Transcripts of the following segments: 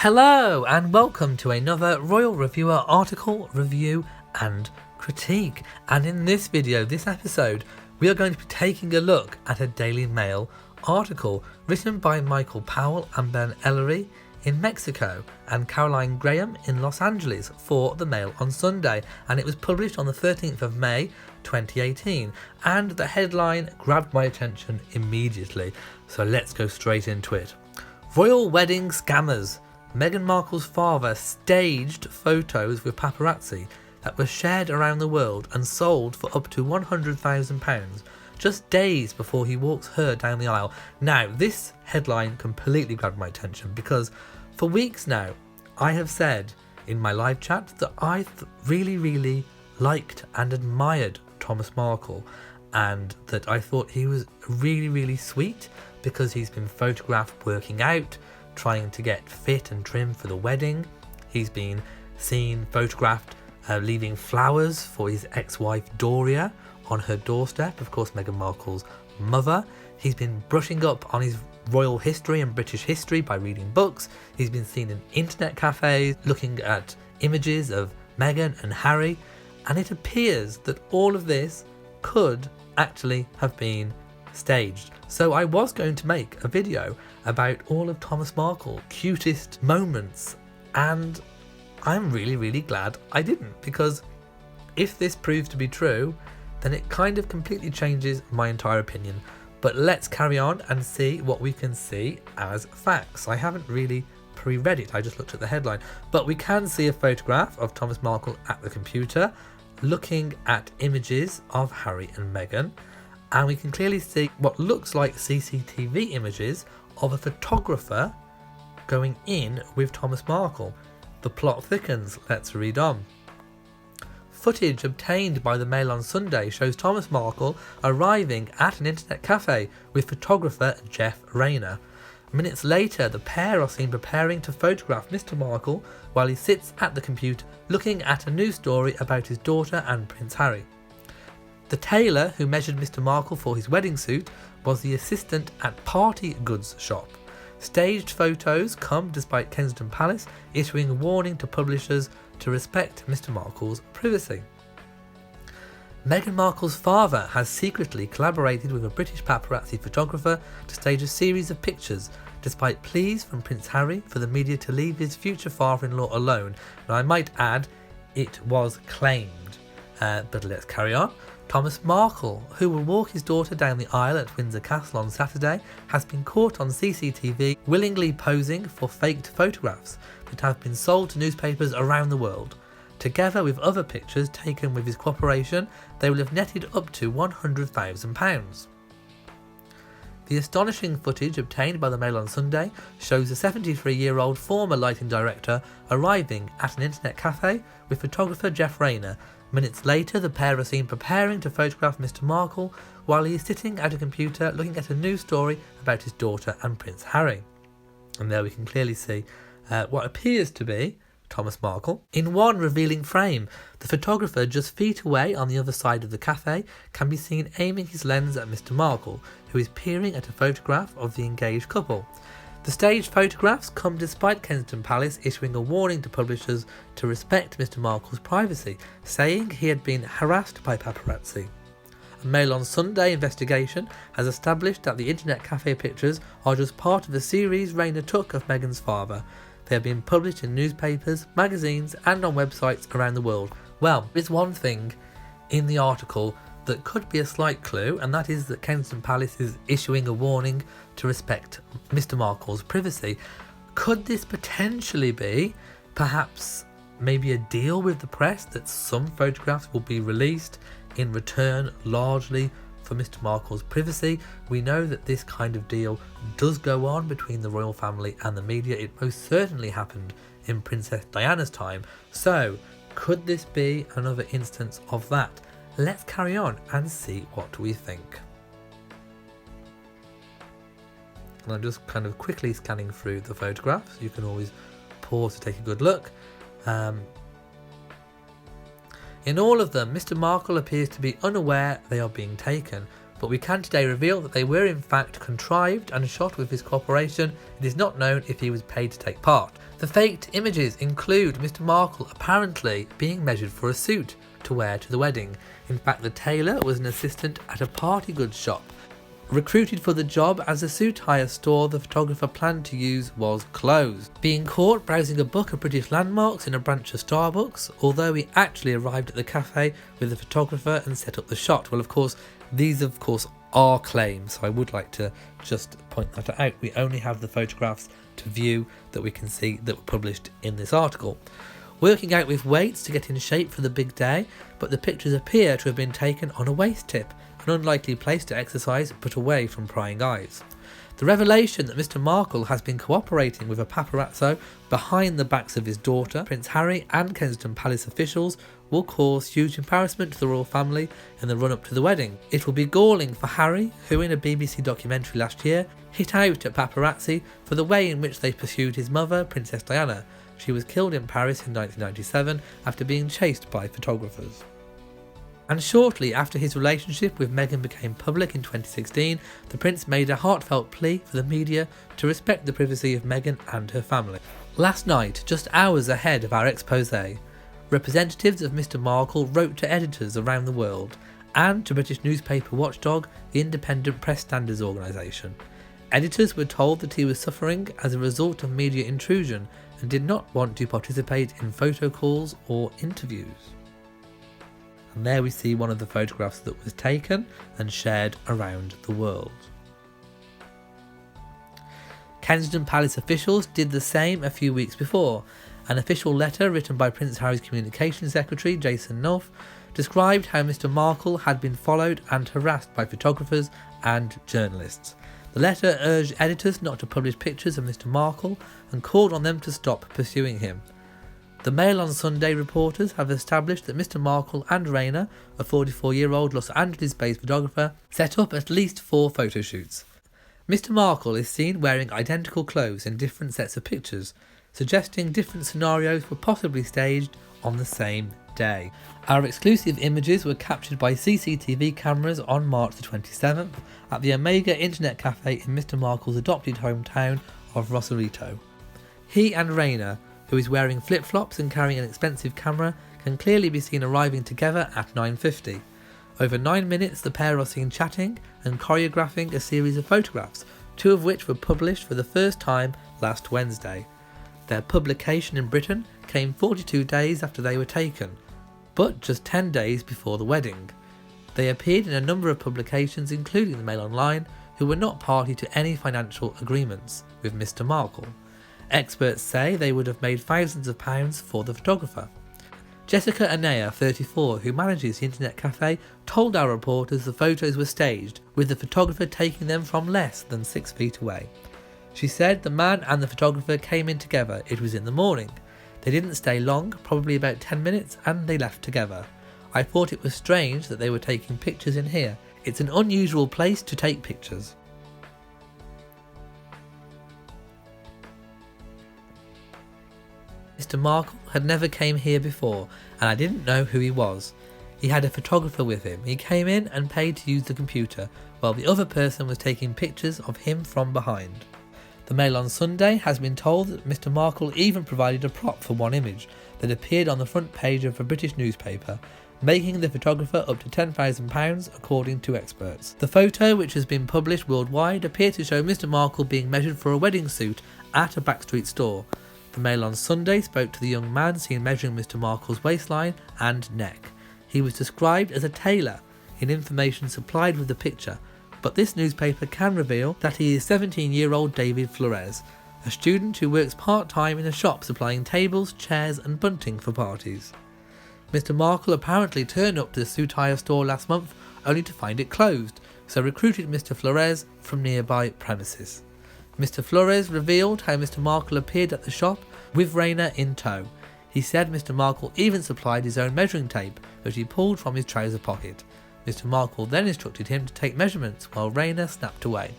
Hello and welcome to another Royal Reviewer article, review and critique. And in this video, this episode, we are going to be taking a look at a Daily Mail article written by Michael Powell and Ben Ellery in Mexico and Caroline Graham in Los Angeles for the Mail on Sunday, and it was published on the 13th of May 2018, and the headline grabbed my attention immediately, so let's go straight into it. Royal wedding scammers. Meghan Markle's father staged photos with paparazzi that were shared around the world and sold for up to £100,000 just days before he walks her down the aisle. Now, this headline completely grabbed my attention because for weeks now I have said in my live chat that I really liked and admired Thomas Markle, and that I thought he was really sweet because he's been photographed working out, trying to get fit and trim for the wedding. He's been seen photographed leaving flowers for his ex-wife Doria on her doorstep, of course Meghan Markle's mother. He's been brushing up on his royal history and British history by reading books. He's been seen in internet cafes looking at images of Meghan and Harry, and it appears that all of this could actually have been staged. So I was going to make a video about all of Thomas Markle's cutest moments, and I'm really glad I didn't, because if this proves to be true, then it kind of completely changes my entire opinion. But let's carry on and see what we can see as facts. I haven't really pre-read it, I just looked at the headline, but we can see a photograph of Thomas Markle at the computer looking at images of Harry and Meghan, and we can clearly see what looks like CCTV images of a photographer going in with Thomas Markle. The plot thickens. Let's read on. Footage obtained by the Mail on Sunday shows Thomas Markle arriving at an internet cafe with photographer Jeff Rayner. Minutes later, the pair are seen preparing to photograph Mr Markle while he sits at the computer looking at a news story about his daughter and Prince Harry. The tailor who measured Mr Markle for his wedding suit was the assistant at party goods shop. Staged photos come despite Kensington Palace issuing a warning to publishers to respect Mr Markle's privacy. Meghan Markle's father has secretly collaborated with a British paparazzi photographer to stage a series of pictures, despite pleas from Prince Harry for the media to leave his future father-in-law alone. Now, I might add, it was claimed. But let's carry on. Thomas Markle, who will walk his daughter down the aisle at Windsor Castle on Saturday, has been caught on CCTV willingly posing for faked photographs that have been sold to newspapers around the world. Together with other pictures taken with his cooperation, they will have netted up to £100,000. The astonishing footage obtained by the Mail on Sunday shows a 73-year-old former lighting director arriving at an internet cafe with photographer Jeff Rayner. Minutes later, the pair are seen preparing to photograph Mr Markle while he is sitting at a computer looking at a news story about his daughter and Prince Harry. And there we can clearly see what appears to be Thomas Markle. In one revealing frame, the photographer just feet away on the other side of the cafe can be seen aiming his lens at Mr Markle, who is peering at a photograph of the engaged couple. The staged photographs come despite Kensington Palace issuing a warning to publishers to respect Mr Markle's privacy, saying he had been harassed by paparazzi. A Mail on Sunday investigation has established that the internet cafe pictures are just part of the series Rayner took of Meghan's father. They have been published in newspapers, magazines and on websites around the world. Well, there's one thing in the article that could be a slight clue, and that is that Kensington Palace is issuing a warning to respect Mr Markle's privacy. Could this potentially be perhaps maybe a deal with the press that some photographs will be released in return largely for Mr Markle's privacy? We know that this kind of deal does go on between the royal family and the media. It most certainly happened in Princess Diana's time. So could this be another instance of that? Let's carry on and see what we think. And I'm just kind of quickly scanning through the photographs. You can always pause to take a good look. In all of them, Mr Markle appears to be unaware they are being taken, but we can today reveal that they were in fact contrived and shot with his cooperation. It is not known if he was paid to take part. The faked images include Mr Markle apparently being measured for a suit to wear to the wedding. In fact, the tailor was an assistant at a party goods shop. Recruited for the job as the suit hire store the photographer planned to use was closed. Being caught browsing a book of British landmarks in a branch of Starbucks, although he actually arrived at the cafe with the photographer and set up the shot. Well, of course, these are claims, so I would like to just point that out. We only have the photographs to view that we can see that were published in this article. Working out with weights to get in shape for the big day, but the pictures appear to have been taken on a waist tip, an unlikely place to exercise but away from prying eyes. The revelation that Mr Markle has been cooperating with a paparazzo behind the backs of his daughter, Prince Harry, and Kensington Palace officials will cause huge embarrassment to the royal family in the run-up to the wedding. It will be galling for Harry, who in a BBC documentary last year hit out at paparazzi for the way in which they pursued his mother, Princess Diana. She was killed in Paris in 1997 after being chased by photographers. And shortly after his relationship with Meghan became public in 2016, the prince made a heartfelt plea for the media to respect the privacy of Meghan and her family. Last night, just hours ahead of our exposé, representatives of Mr Markle wrote to editors around the world and to British newspaper watchdog, the Independent Press Standards Organisation. Editors were told that he was suffering as a result of media intrusion and did not want to participate in photo calls or interviews. And there we see one of the photographs that was taken and shared around the world. Kensington Palace officials did the same a few weeks before. An official letter written by Prince Harry's Communications Secretary, Jason Nuff, described how Mr Markle had been followed and harassed by photographers and journalists. The letter urged editors not to publish pictures of Mr Markle and called on them to stop pursuing him. The Mail on Sunday reporters have established that Mr Markle and Rayner, a 44-year-old Los Angeles-based photographer, set up at least 4 photo shoots. Mr Markle is seen wearing identical clothes in different sets of pictures, suggesting different scenarios were possibly staged on the same day. Our exclusive images were captured by CCTV cameras on March the 27th at the Omega Internet Cafe in Mr Markle's adopted hometown of Rosarito. He and Rayner, who is wearing flip-flops and carrying an expensive camera, can clearly be seen arriving together at 9:50. Over 9 minutes the pair are seen chatting and choreographing a series of photographs, 2 of which were published for the first time last Wednesday. Their publication in Britain came 42 days after they were taken, but just 10 days before the wedding. They appeared in a number of publications including the Mail Online, who were not party to any financial agreements with Mr Markle. Experts say they would have made thousands of pounds for the photographer. Jessica Anea, 34, who manages the internet cafe, told our reporters the photos were staged, with the photographer taking them from less than 6 feet away. She said the man and the photographer came in together. It was in the morning. They didn't stay long, probably about 10 minutes, and they left together. I thought it was strange that they were taking pictures in here. It's an unusual place to take pictures. Mr Markle had never came here before, and I didn't know who he was. He had a photographer with him. He came in and paid to use the computer, while the other person was taking pictures of him from behind. The Mail on Sunday has been told that Mr Markle even provided a prop for one image that appeared on the front page of a British newspaper, making the photographer up to £10,000 according to experts. The photo, which has been published worldwide, appeared to show Mr Markle being measured for a wedding suit at a backstreet store. The Mail on Sunday spoke to the young man seen measuring Mr Markle's waistline and neck. He was described as a tailor in information supplied with the picture, but this newspaper can reveal that he is 17-year-old David Flores, a student who works part-time in a shop supplying tables, chairs and bunting for parties. Mr Markle apparently turned up to the suit hire store last month only to find it closed, so recruited Mr Flores from nearby premises. Mr Flores revealed how Mr Markle appeared at the shop with Rayner in tow. He said Mr Markle even supplied his own measuring tape, which he pulled from his trouser pocket. Mr Markle then instructed him to take measurements while Rayner snapped away.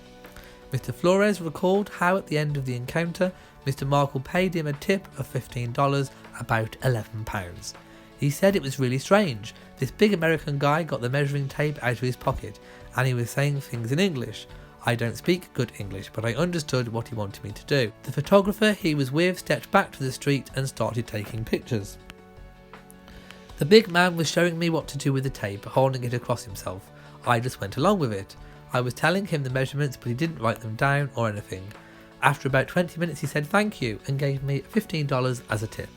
Mr Flores recalled how at the end of the encounter, Mr Markle paid him a tip of $15, about £11. He said it was really strange. This big American guy got the measuring tape out of his pocket, and he was saying things in English. I don't speak good English, but I understood what he wanted me to do. The photographer he was with stepped back to the street and started taking pictures. The big man was showing me what to do with the tape, holding it across himself. I just went along with it. I was telling him the measurements, but he didn't write them down or anything. After about 20 minutes he said thank you and gave me $15 as a tip.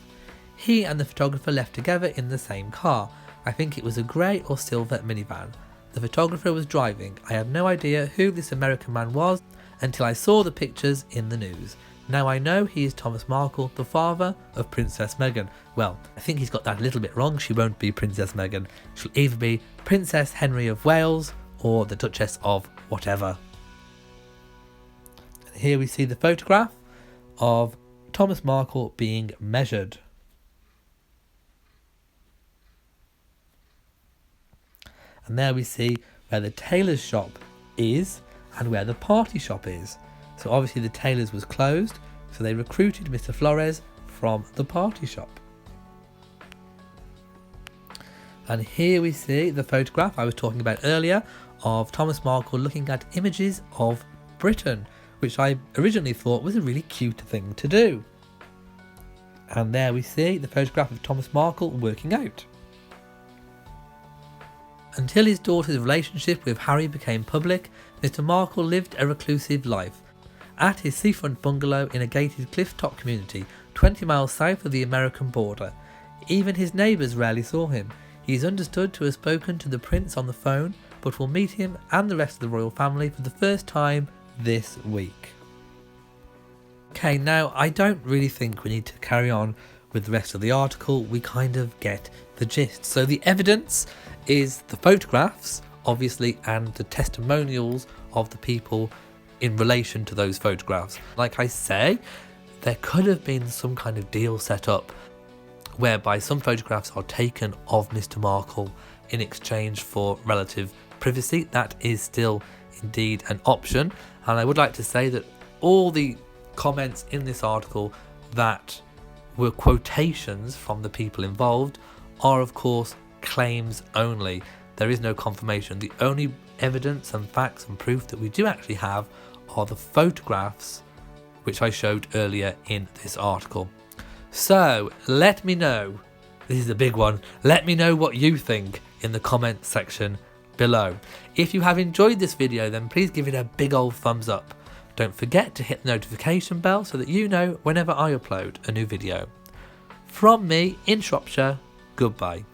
He and the photographer left together in the same car. I think it was a grey or silver minivan. The photographer was driving. I had no idea who this American man was until I saw the pictures in the news. Now I know he is Thomas Markle, the father of Princess Meghan. Well, I think he's got that a little bit wrong. She won't be Princess Meghan. She'll either be Princess Henry of Wales or the Duchess of whatever. And here we see the photograph of Thomas Markle being measured. And there we see where the tailor's shop is and where the party shop is. So obviously the tailor's was closed, so they recruited Mr Flores from the party shop. And here we see the photograph I was talking about earlier of Thomas Markle looking at images of Britain, which I originally thought was a really cute thing to do. And there we see the photograph of Thomas Markle working out. Until his daughter's relationship with Harry became public, Mr Markle lived a reclusive life at his seafront bungalow in a gated cliff-top community 20 miles south of the American border. Even his neighbours rarely saw him. He is understood to have spoken to the prince on the phone, but will meet him and the rest of the royal family for the first time this week. Okay, now I don't really think we need to carry on with the rest of the article. We kind of get the gist. So the evidence is the photographs, obviously, and the testimonials of the people in relation to those photographs. Like I say, there could have been some kind of deal set up whereby some photographs are taken of Mr Markle in exchange for relative privacy. That is still indeed an option, and I would like to say that all the comments in this article that were quotations from the people involved are of course claims only. There is no confirmation. The only evidence and facts and proof that we do actually have are the photographs which I showed earlier in this article. So let me know, this is a big one, let me know what you think in the comment section below. If you have enjoyed this video, then please give it a big old thumbs up. Don't forget to hit the notification bell so that you know whenever I upload a new video. From me in Shropshire, goodbye.